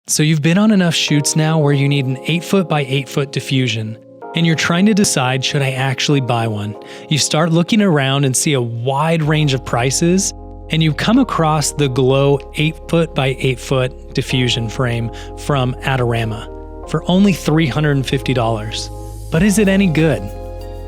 So you've been on enough shoots now where you need an 8-foot by 8-foot diffusion, and you're trying to decide, should I actually buy one? You start looking around and see a wide range of prices, and you come across the Glow 8-foot by 8-foot diffusion frame from Adorama for only $350. But is it any good?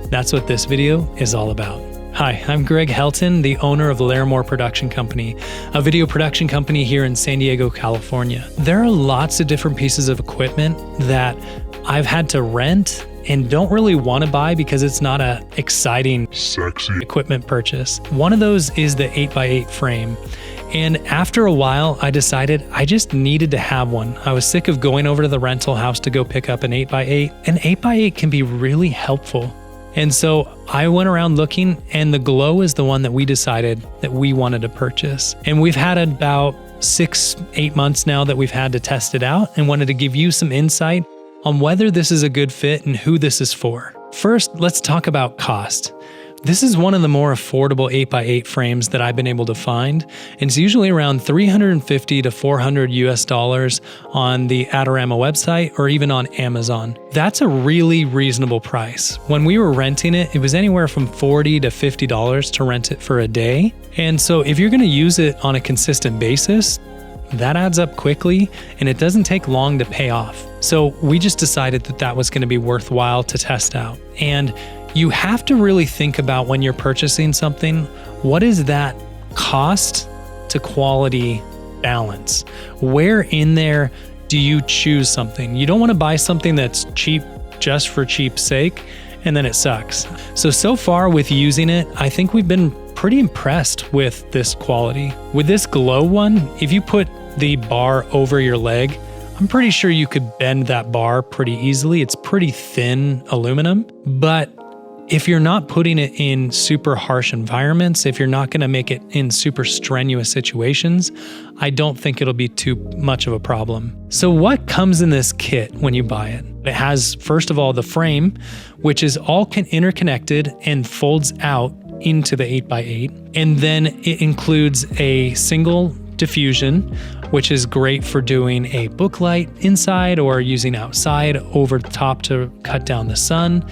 That's what this video is all about. Hi, I'm Greg Helton, the owner of Larimore Production Company, a video production company here in San Diego, California. There are lots of different pieces of equipment that I've had to rent and don't really want to buy because it's not a exciting, sexy equipment purchase. One of those is the 8x8 frame. And after a while, I decided I just needed to have one. I was sick of going over to the rental house to go pick up an 8x8. An 8x8 can be really helpful. And so I went around looking, and the Glow is the one that we decided that we wanted to purchase. And we've had about 6-8 months now that we've had to test it out, and wanted to give you some insight on whether this is a good fit and who this is for. First, let's talk about cost. This is one of the more affordable 8x8 frames that I've been able to find, and it's usually around $350 to $400 US on the Adorama website or even on Amazon. That's a really reasonable price. When we were renting it, it was anywhere from $40 to $50 to rent it for a day. And so if you're going to use it on a consistent basis, that adds up quickly, and it doesn't take long to pay off. So we just decided that that was going to be worthwhile to test out. And you have to really think about, when you're purchasing something, what is that cost to quality balance? Where in there do you choose something? You don't want to buy something that's cheap just for cheap's sake, and then it sucks. So far with using it, I think we've been pretty impressed with this quality. With this Glow one, if you put the bar over your leg, I'm pretty sure you could bend that bar pretty easily. It's pretty thin aluminum, but if you're not putting it in super harsh environments, if you're not going to make it in super strenuous situations, I don't think it'll be too much of a problem. So what comes in this kit when you buy it? It has, first of all, the frame, which is all interconnected and folds out into the 8x8. And then it includes a single diffusion, which is great for doing a book light inside or using outside over the top to cut down the sun.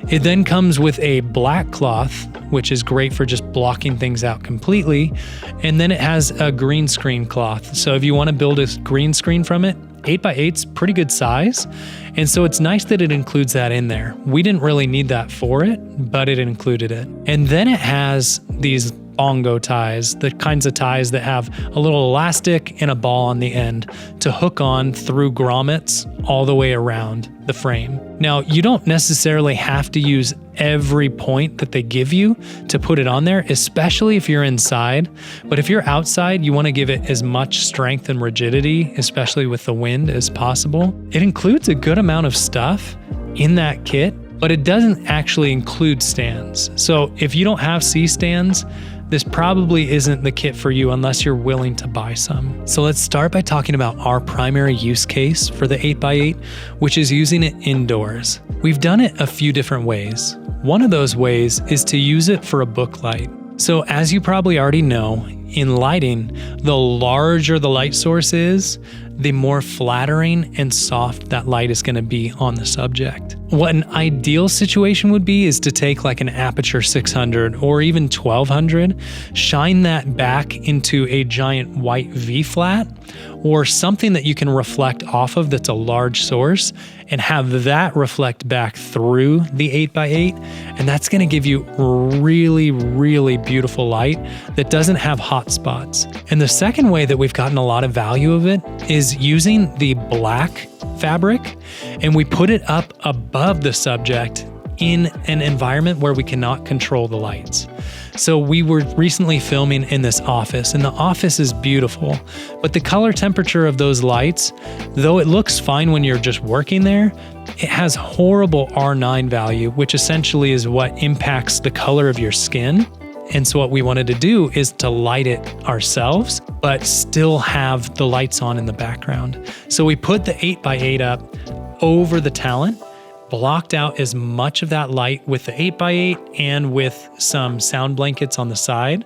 It then comes with a black cloth, which is great for just blocking things out completely. And then it has a green screen cloth. So if you want to build a green screen from it, 8x8's pretty good size. And so it's nice that it includes that in there. We didn't really need that for it, but it included it. And then it has these bongo ties, the kinds of ties that have a little elastic and a ball on the end to hook on through grommets all the way around the frame. Now, you don't necessarily have to use every point that they give you to put it on there, especially if you're inside. But if you're outside, you want to give it as much strength and rigidity, especially with the wind, as possible. It includes a good amount of stuff in that kit, but it doesn't actually include stands. So if you don't have C-stands, this probably isn't the kit for you unless you're willing to buy some. So let's start by talking about our primary use case for the 8x8, which is using it indoors. We've done it a few different ways. One of those ways is to use it for a book light. So as you probably already know, in lighting, the larger the light source is, the more flattering and soft that light is going to be on the subject. What an ideal situation would be is to take like an aperture 600 or even 1200, shine that back into a giant white V-flat or something that you can reflect off of that's a large source, and have that reflect back through the 8x8. And that's going to give you really, really beautiful light that doesn't have hot spots. And the second way that we've gotten a lot of value of it is using the black fabric, and we put it up above the subject in an environment where we cannot control the lights. So we were recently filming in this office, and the office is beautiful, but the color temperature of those lights, though it looks fine when you're just working there, it has horrible R9 value, which essentially is what impacts the color of your skin. And so what we wanted to do is to light it ourselves, but still have the lights on in the background. So we put the 8x8 up over the talent, blocked out as much of that light with the 8x8 and with some sound blankets on the side.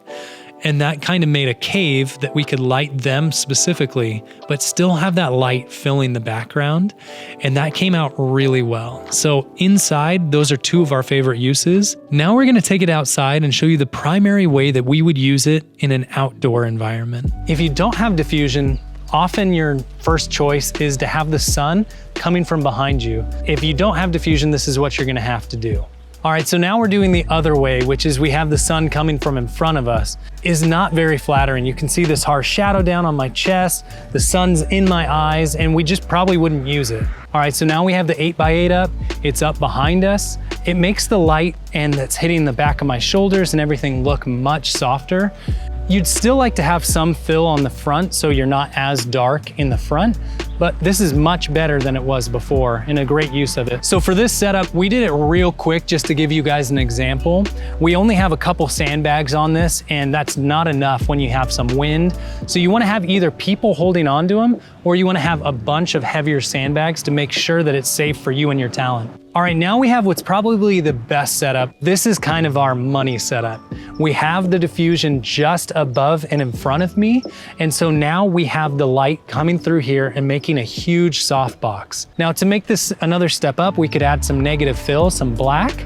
And that kind of made a cave that we could light them specifically, but still have that light filling the background. And that came out really well. So inside, those are two of our favorite uses. Now we're gonna take it outside and show you the primary way that we would use it in an outdoor environment. If you don't have diffusion, often your first choice is to have the sun coming from behind you. If you don't have diffusion, this is what you're gonna have to do. All right, so now we're doing the other way, which is we have the sun coming from in front of us. Is not very flattering. You can see this harsh shadow down on my chest, the sun's in my eyes, and we just probably wouldn't use it. All right, so now we have the 8x8 up, it's up behind us. It makes the light and that's hitting the back of my shoulders and everything look much softer. You'd still like to have some fill on the front so you're not as dark in the front, but this is much better than it was before and a great use of it. So for this setup, we did it real quick just to give you guys an example. We only have a couple sandbags on this and that's not enough when you have some wind. So you wanna have either people holding onto them or you wanna have a bunch of heavier sandbags to make sure that it's safe for you and your talent. All right, now we have what's probably the best setup. This is kind of our money setup. We have the diffusion just above and in front of me. And so now we have the light coming through here and making a huge softbox. Now to make this another step up, we could add some negative fill, some black,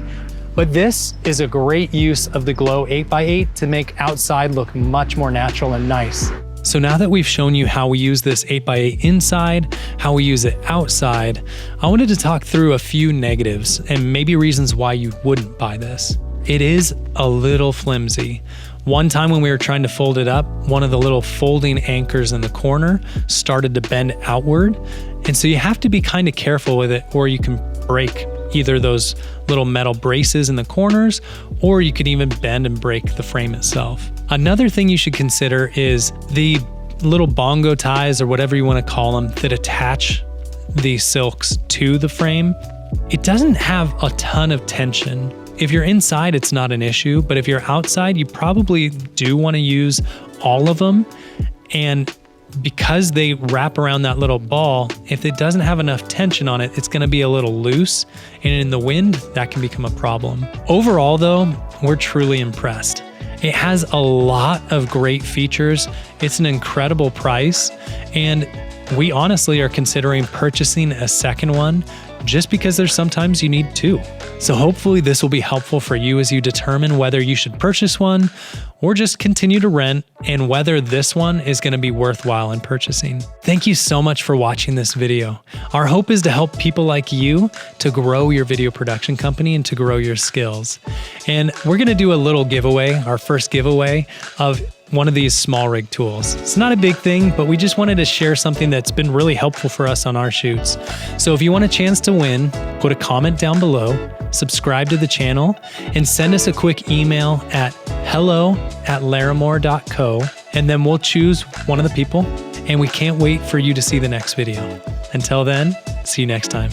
but this is a great use of the Glow 8x8 to make outside look much more natural and nice. So now that we've shown you how we use this 8x8 inside, how we use it outside, I wanted to talk through a few negatives and maybe reasons why you wouldn't buy this. It is a little flimsy. One time when we were trying to fold it up, one of the little folding anchors in the corner started to bend outward. And so you have to be kind of careful with it or you can break either those little metal braces in the corners, or you could even bend and break the frame itself. Another thing you should consider is the little bongo ties or whatever you want to call them that attach the silks to the frame. It doesn't have a ton of tension. If you're inside, it's not an issue, but if you're outside, you probably do want to use all of them. And because they wrap around that little ball, if it doesn't have enough tension on it, it's going to be a little loose, and in the wind, that can become a problem. Overall though, we're truly impressed. It has a lot of great features. It's an incredible price, and we honestly are considering purchasing a second one just because there's sometimes you need two. So hopefully this will be helpful for you as you determine whether you should purchase one or just continue to rent and whether this one is going to be worthwhile in purchasing. Thank you so much for watching this video. Our hope is to help people like you to grow your video production company and to grow your skills. And we're going to do a little giveaway, our first giveaway of one of these small rig tools. It's not a big thing, but we just wanted to share something that's been really helpful for us on our shoots. So if you want a chance to win, put a comment down below, subscribe to the channel, and send us a quick email at hello@larimore.co, and then we'll choose one of the people, and we can't wait for you to see the next video. Until then, see you next time.